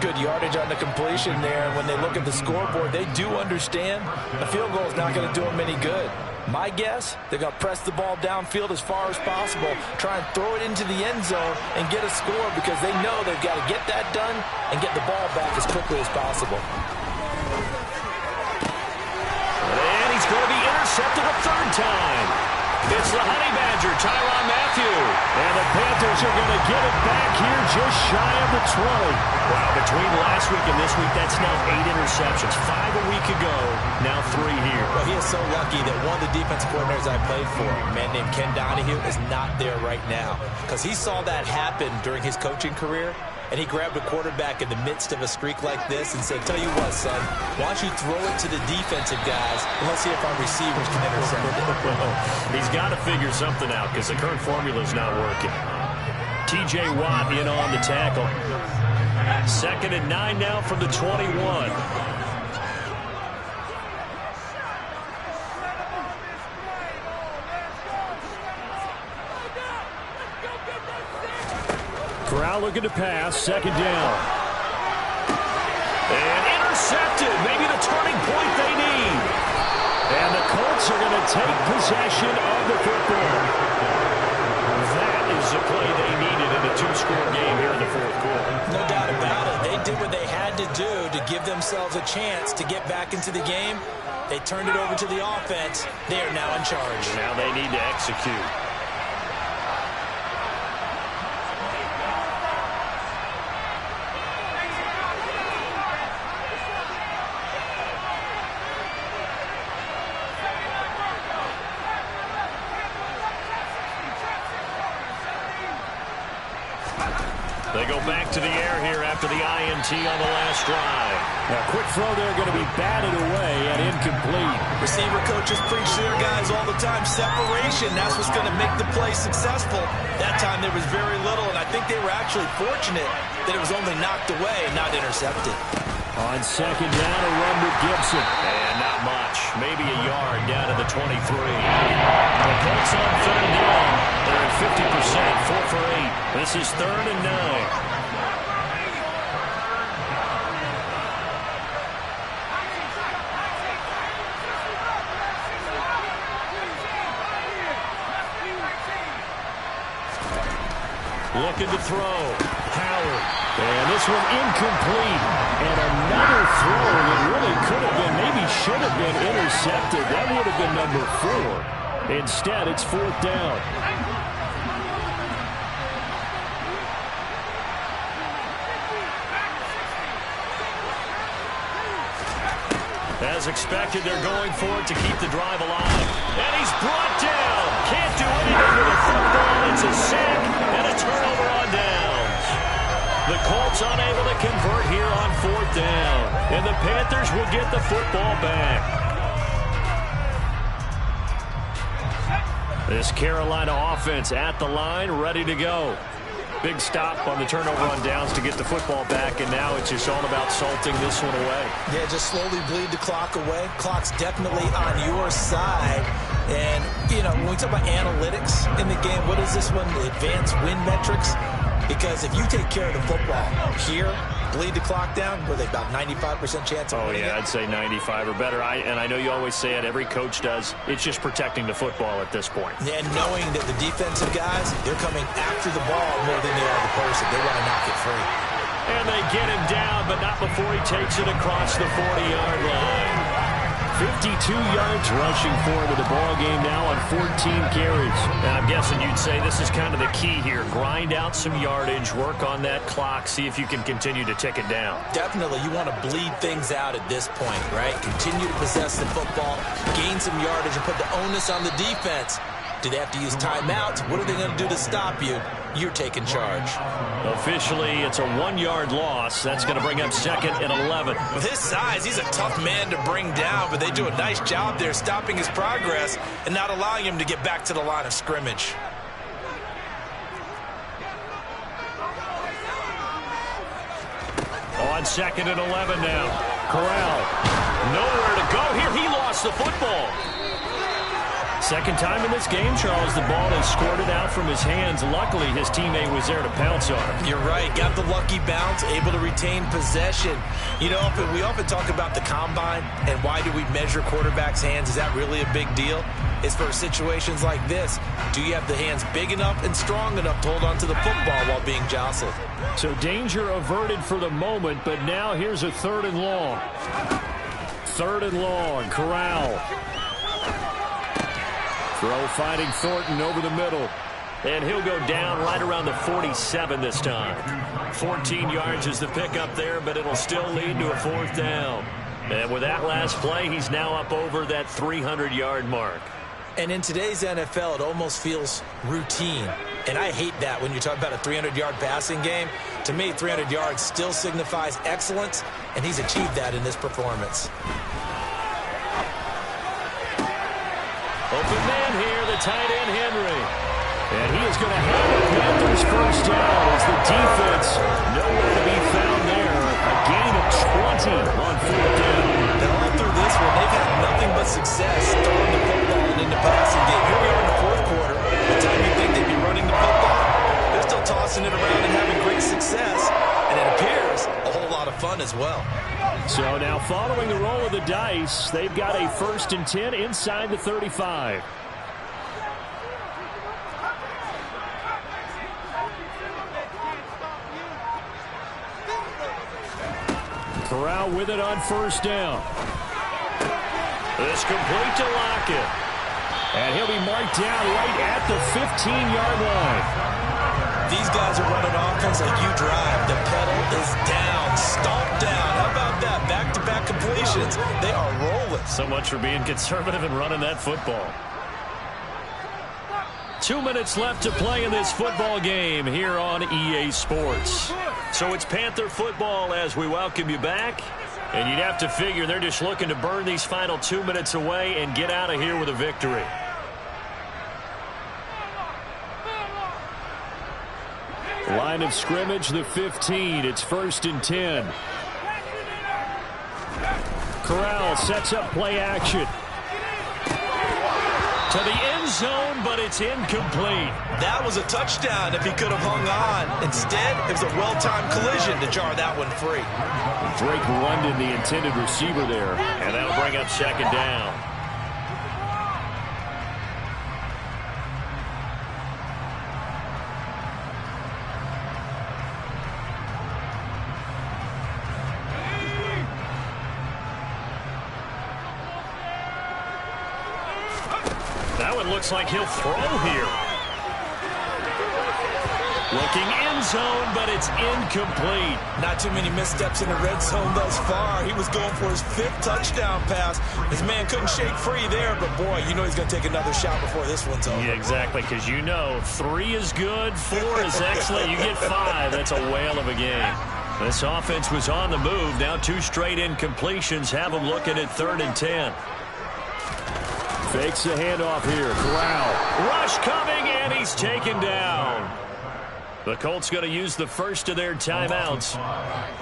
Good yardage on the completion there. When they look at the scoreboard, they do understand a field goal is not going to do them any good. My guess, they're going to press the ball downfield as far as possible, try and throw it into the end zone and get a score because they know they've got to get that done and get the ball back as quickly as possible. And he's going to be intercepted a third time. It's the Honey Badger, Tyrann Mathieu. And the Panthers are going to get it back here just shy of the 20. Wow, between last week and this week, that's now 8 interceptions. 5 a week ago, now 3 here. Well, he is so lucky that one of the defensive coordinators I played for, a man named Ken Donahue, is not there right now. Because he saw that happen during his coaching career, and he grabbed a quarterback in the midst of a streak like this and said, tell you what, son, why don't you throw it to the defensive guys, and let's see if our receivers can intercept it. He's got to figure something out because the current formula is not working. T.J. Watt in on the tackle. 2nd and 9 now from the 21. Corral looking to pass, 2nd down. And intercepted, maybe the turning point they need. And the Colts are going to take possession of the football. That is the play they needed in a 2-score game here in the 4th quarter. No doubt about it. They did what they had to do to give themselves a chance to get back into the game. They turned it over to the offense. They are now in charge. Now they need to execute. They go back to the air here after the INT on the last drive. Now, quick throw there going to be batted away and incomplete. Receiver coaches preach to their guys all the time. Separation, that's what's going to make the play successful. That time there was very little, and I think they were actually fortunate that it was only knocked away and not intercepted. On 2nd down, a run with Gibson. And not much. Maybe a yard down to the 23. The Colts on 3rd down. They're at 50%, 4 for 8. This is 3rd and 9. Looking to throw. Howard. And this one incomplete. And another throw that really could have been, maybe should have been intercepted. That would have been number 4. Instead, it's 4th down. As expected, they're going for it to keep the drive alive. And he's brought down. Can't do anything with the football. It's a sack and a turnover on downs. The Colts unable to convert here on 4th down. And the Panthers will get the football back. This Carolina offense at the line, ready to go. Big stop on the turnover on downs to get the football back, and now it's just all about salting this one away. Yeah, just slowly bleed the clock away. Clock's definitely on your side. And, you know, when we talk about analytics in the game, what is this one? The advanced win metrics? Because if you take care of the football here, bleed the clock down, were they about 95% chance of winning it? I'd say 95 or better. And I know you always say it, every coach does. It's just protecting the football at this point. And knowing that the defensive guys, they're coming after the ball more than they are the person. They want to knock it free. And they get him down, but not before he takes it across the 40-yard line. 52 yards rushing for him in the ball game now on 14 carries. Now, I'm guessing you'd say this is kind of the key here. Grind out some yardage, work on that clock, see if you can continue to tick it down. Definitely, you want to bleed things out at this point, right? Continue to possess the football, gain some yardage, and put the onus on the defense. Do they have to use timeouts? What are they going to do to stop you? You're taking charge. Officially, it's a 1-yard loss. That's going to bring up 2nd and 11. With his size, he's a tough man to bring down, but they do a nice job there stopping his progress and not allowing him to get back to the line of scrimmage. On 2nd and 11 now. Corral. Nowhere to go here. He lost the football. Second time in this game, Charles, the ball has squirted out from his hands. Luckily, his teammate was there to pounce on him. You're right. Got the lucky bounce, able to retain possession. You know, we often talk about the combine and why do we measure quarterbacks' hands. Is that really a big deal? It's for situations like this. Do you have the hands big enough and strong enough to hold on to the football while being jostled? So danger averted for the moment, but now here's a 3rd and long. 3rd and long, Corral. Throw finding Thornton over the middle. And he'll go down right around the 47 this time. 14 yards is the pickup there, but it'll still lead to a 4th down. And with that last play, he's now up over that 300-yard mark. And in today's NFL, it almost feels routine. And I hate that when you talk about a 300-yard passing game. To me, 300 yards still signifies excellence, and he's achieved that in this performance. Open man here, the tight end, Henry. And he is going to have the Panthers first down as the defense nowhere to be found there. A gain of 20 on 4th down. And all through this one, they've had nothing but success throwing the football and in the passing game. Here we are in the 4th quarter. By the time you think they'd be running the football, they're still tossing it around and having great success. And it appears a whole lot of fun as well. So now following the roll of the dice, they've got a 1st and 10 inside the 35. Corral with it on 1st down. It's complete to Lockett. And he'll be marked down right at the 15-yard line. These guys are running offense like you drive. The pedal is down, stomped down. How about that? Back-to-back completions. They are rolling. So much for being conservative and running that football. 2 minutes left to play in this football game here on EA Sports. So it's Panther football as we welcome you back. And you'd have to figure they're just looking to burn these final 2 minutes away and get out of here with a victory. Line of scrimmage, the 15. It's 1st and 10. Corral sets up play action. To the end zone, but it's incomplete. That was a touchdown if he could have hung on. Instead, it was a well-timed collision to jar that one free. Drake London, the intended receiver there. And that'll bring up 2nd down. That one looks like he'll throw here. Looking end zone, but it's incomplete. Not too many missteps in the red zone thus far. He was going for his 5th touchdown pass. His man couldn't shake free there, but boy, you know he's going to take another shot before this one's over. Yeah, exactly, because you know 3 is good, 4 is excellent. You get 5. That's a whale of a game. This offense was on the move. Now 2 straight incompletions have them looking at 3rd and 10. Fakes the handoff here. Corral. Rush coming, and he's taken down. The Colts going to use the first of their timeouts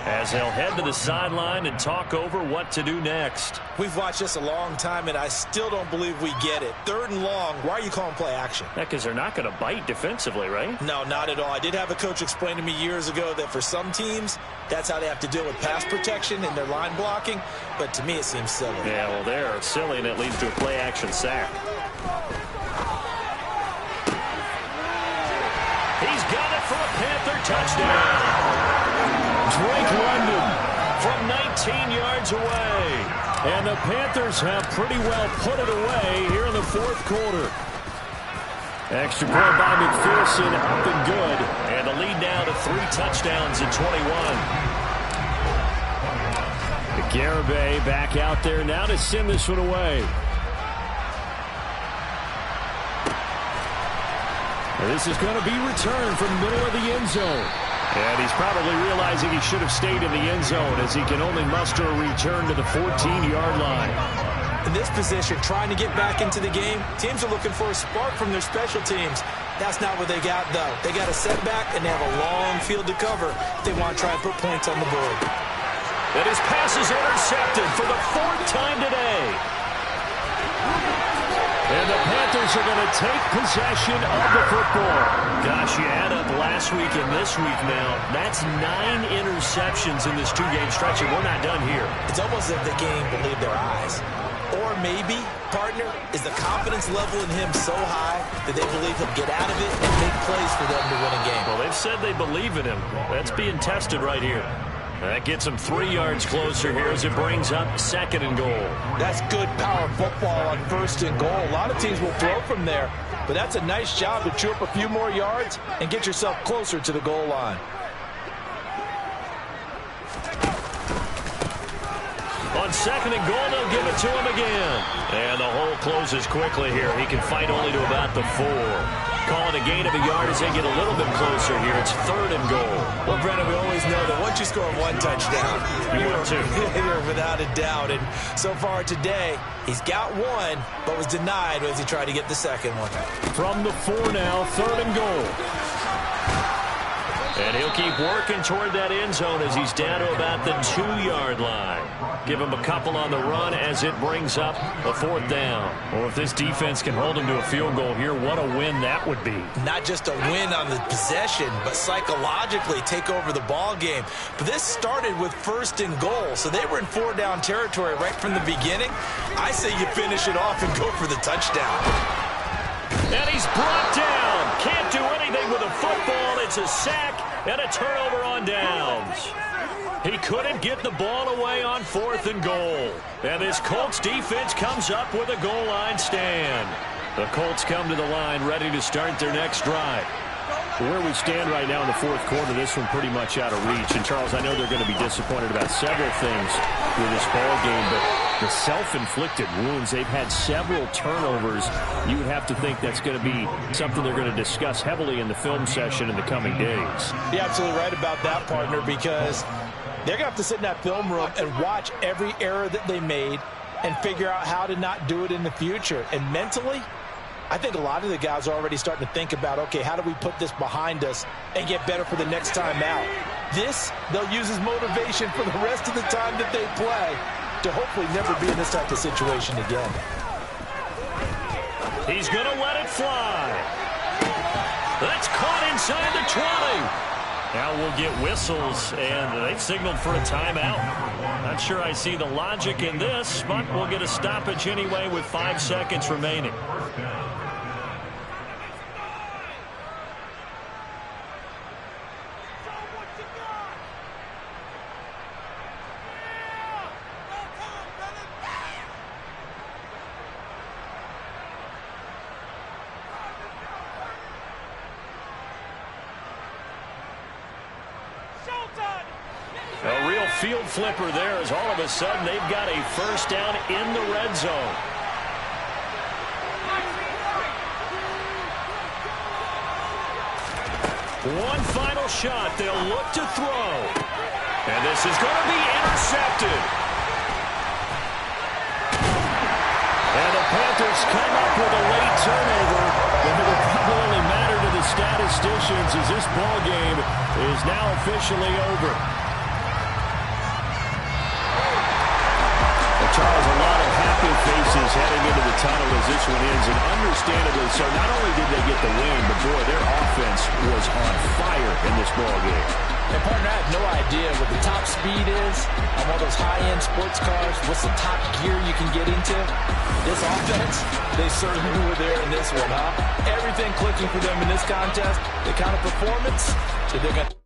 as they'll head to the sideline and talk over what to do next. We've watched this a long time, and I still don't believe we get it. 3rd and long, why are you calling play action? Yeah, because they're not going to bite defensively, right? No, not at all. I did have a coach explain to me years ago that for some teams, that's how they have to deal with pass protection and their line blocking. But to me, it seems silly. Yeah, well, they're silly, and it leads to a play action sack. He's got it for a Panther touchdown. Drake London from 19 yards away. And the Panthers have pretty well put it away here in the 4th quarter. Extra point by McPherson, up and good. And the lead now to 3 touchdowns at 21. Garibay back out there now to send this one away. This is going to be returned from the middle of the end zone. And he's probably realizing he should have stayed in the end zone as he can only muster a return to the 14-yard line. In this position, trying to get back into the game, teams are looking for a spark from their special teams. That's not what they got, though. They got a setback, and they have a long field to cover if they want to try and put points on the board. And his pass is intercepted for the 4th time today. And the Panthers Panthers are going to take possession of the football. Gosh, you add up last week and this week now. That's 9 interceptions in this 2-game stretch, and we're not done here. It's almost as if they can't even believe their eyes. Or maybe, partner, is the confidence level in him so high that they believe he'll get out of it and make plays for them to win a game. Well, they've said they believe in him. That's being tested right here. That gets him 3 yards closer here as it brings up 2nd and goal. That's good power football on 1st and goal. A lot of teams will throw from there, but that's a nice job to chew up a few more yards and get yourself closer to the goal line. On 2nd and goal, they'll give it to him again. And the hole closes quickly here. He can fight only to about the 4. Calling a gain of a yard as they get a little bit closer here. It's 3rd and goal. Well, Brennan, we always know that once you score 1 touchdown, you're without a doubt. And so far today, he's got 1, but was denied as he tried to get the 2nd one. From the 4 now, 3rd and goal. And he'll keep working toward that end zone as he's down to about the 2-yard line. Give him a couple on the run as it brings up a 4th down. Well, if this defense can hold him to a field goal here, what a win that would be. Not just a win on the possession, but psychologically take over the ball game. But this started with 1st and goal, so they were in 4-down territory right from the beginning. I say you finish it off and go for the touchdown. And he's brought down. Can't do anything with a football. It's a sack and a turnover on downs. He couldn't get the ball away on 4th and goal. And this Colts defense comes up with a goal line stand. The Colts come to the line ready to start their next drive. Where we stand right now in the 4th quarter, this one pretty much out of reach. And, Charles, I know they're going to be disappointed about several things with this ball game, but the self-inflicted wounds, they've had several turnovers. You would have to think that's going to be something they're going to discuss heavily in the film session in the coming days. You're absolutely right about that, partner, because they're going to have to sit in that film room and watch every error that they made and figure out how to not do it in the future. And mentally, I think a lot of the guys are already starting to think about, okay, how do we put this behind us and get better for the next time out? This, they'll use as motivation for the rest of the time that they play to hopefully never be in this type of situation again. He's going to let it fly. That's caught inside the 20. Now we'll get whistles, and they've signaled for a timeout. Not sure I see the logic in this, but we'll get a stoppage anyway with 5 seconds remaining. A real field flipper there as all of a sudden they've got a 1st down in the red zone. One final shot. They'll look to throw. And this is going to be intercepted. And the Panthers come up with a late turnover. And it will probably only matter to the statisticians as this ball game is now officially over. Charles, a lot of happy faces heading into the tunnel as this one ends, and understandably so. Not only did they get the win, but boy, their offense was on fire in this ball game. And partner, I have no idea what the top speed is on one of those high-end sports cars. What's the top gear you can get into? This offense, they certainly were there in this one, huh? Everything clicking for them in this contest. The kind of performance that they're going to